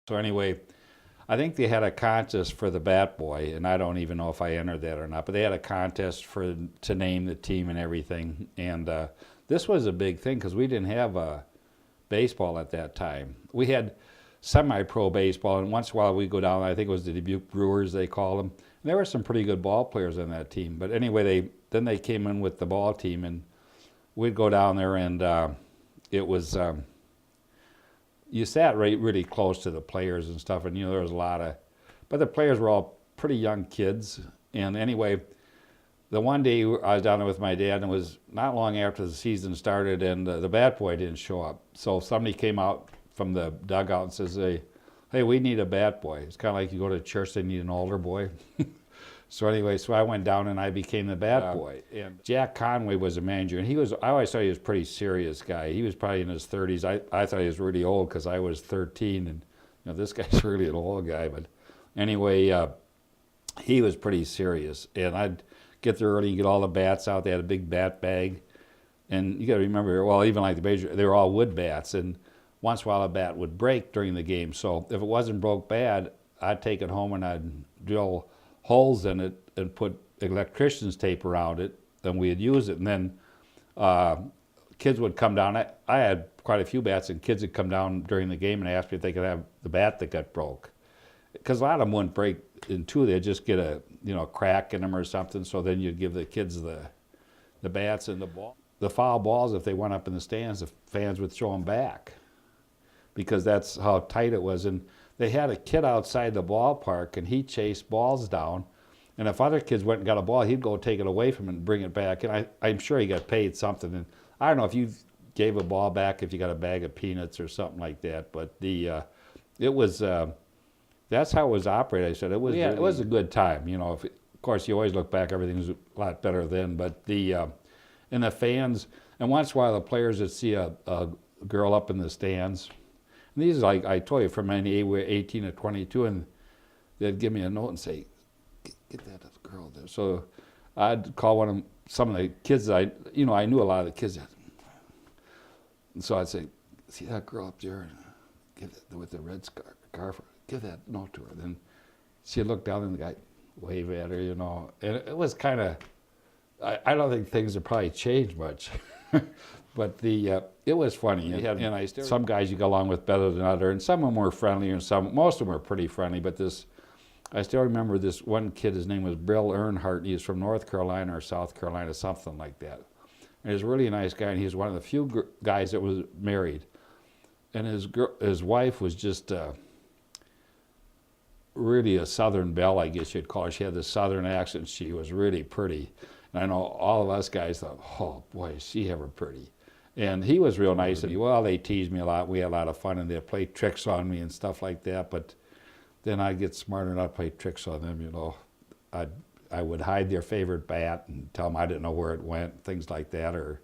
So anyway, I think they had a contest for the bat boy, and I don't even know if I entered that or not, but they had a contest to name the team and everything. And this was a big thing because we didn't have baseball at that time. We had semi-pro baseball, and once in a while we'd go down, I think it was the Dubuque Brewers, they called them. And there were some pretty good ball players on that team. But anyway, then they came in with the ball team, and we'd go down there, and it was... you sat really close to the players and stuff, and there was a lot of, but the players were all pretty young kids. And anyway, the one day I was down there with my dad, and it was not long after the season started, and the bat boy didn't show up. So somebody came out from the dugout and says, hey, we need a bat boy. It's kind of like you go to church, they need an older boy. So anyway, so I went down and I became the bat boy. And Jack Conway was the manager, and I always thought he was a pretty serious guy. He was probably in his 30s. I thought he was really old because I was 13, and this guy's really an old guy. But anyway, he was pretty serious. And I'd get there early and get all the bats out. They had a big bat bag. And you got to remember, well, even like the major, they were all wood bats. And once in a while a bat would break during the game. So if it wasn't broke bad, I'd take it home and I'd drill holes in it and put electrician's tape around it, then we'd use it. And then kids would come down. I had quite a few bats, and kids would come down during the game and ask me if they could have the bat that got broke. Because a lot of them wouldn't break in two, they'd just get a crack in them or something, so then you'd give the kids the bats and the ball. The foul balls, if they went up in the stands, the fans would throw them back because that's how tight it was. And they had a kid outside the ballpark, and he chased balls down. And if other kids went and got a ball, he'd go take it away from him and bring it back. And I'm sure he got paid something. And I don't know if you gave a ball back if you got a bag of peanuts or something like that. But it was that's how it was operated. I said it was really, it was a good time. Of course you always look back, everything's a lot better then. But and the fans, and once in a while the players would see a girl up in the stands. And these, like I told you, from any 18 to 22, and they'd give me a note and say, get that girl there. So I'd call some of the kids I knew a lot of the kids. And so I'd say, see that girl up there, with the red scarf, give that note to her. Then she'd look down and the guy wave at her, And it was kind of, I don't think things have probably changed much. But it was funny, and some guys you got along with better than others, and some of them were friendly, and most of them were pretty friendly. But I still remember this one kid. His name was Bill Earnhardt. He was from North Carolina or South Carolina, something like that. And he was a really nice guy, and he was one of the few guys that was married. And his wife was just really a Southern belle, I guess you'd call her. She had this Southern accent. She was really pretty. And I know all of us guys thought, oh boy, is she ever pretty. And he was real nice. And they teased me a lot. We had a lot of fun, and they'd play tricks on me and stuff like that. But then I'd get smarter and I'd play tricks on them, I would hide their favorite bat and tell them I didn't know where it went, things like that, or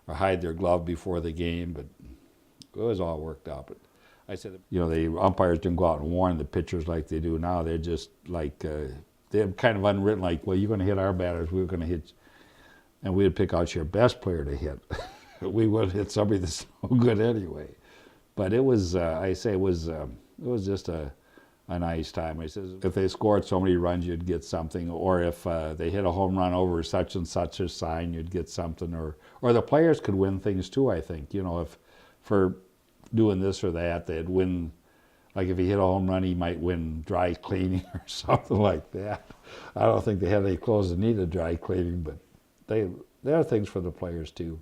hide their glove before the game. But it was all worked out. But I said, the umpires didn't go out and warn the pitchers like they do now. They're just like, they're kind of unwritten, like, well, you're going to hit our batters, we're going to hit, and we'd pick out your best player to hit. We would hit somebody that's no good anyway. But it was, it was just a nice time. I says, if they scored so many runs, you'd get something, or if they hit a home run over such and such a sign, you'd get something, or the players could win things too, I think. If for doing this or that, they'd win. Like if he hit a home run, he might win dry cleaning or something like that. I don't think they had any clothes that needed dry cleaning, but there are things for the players too.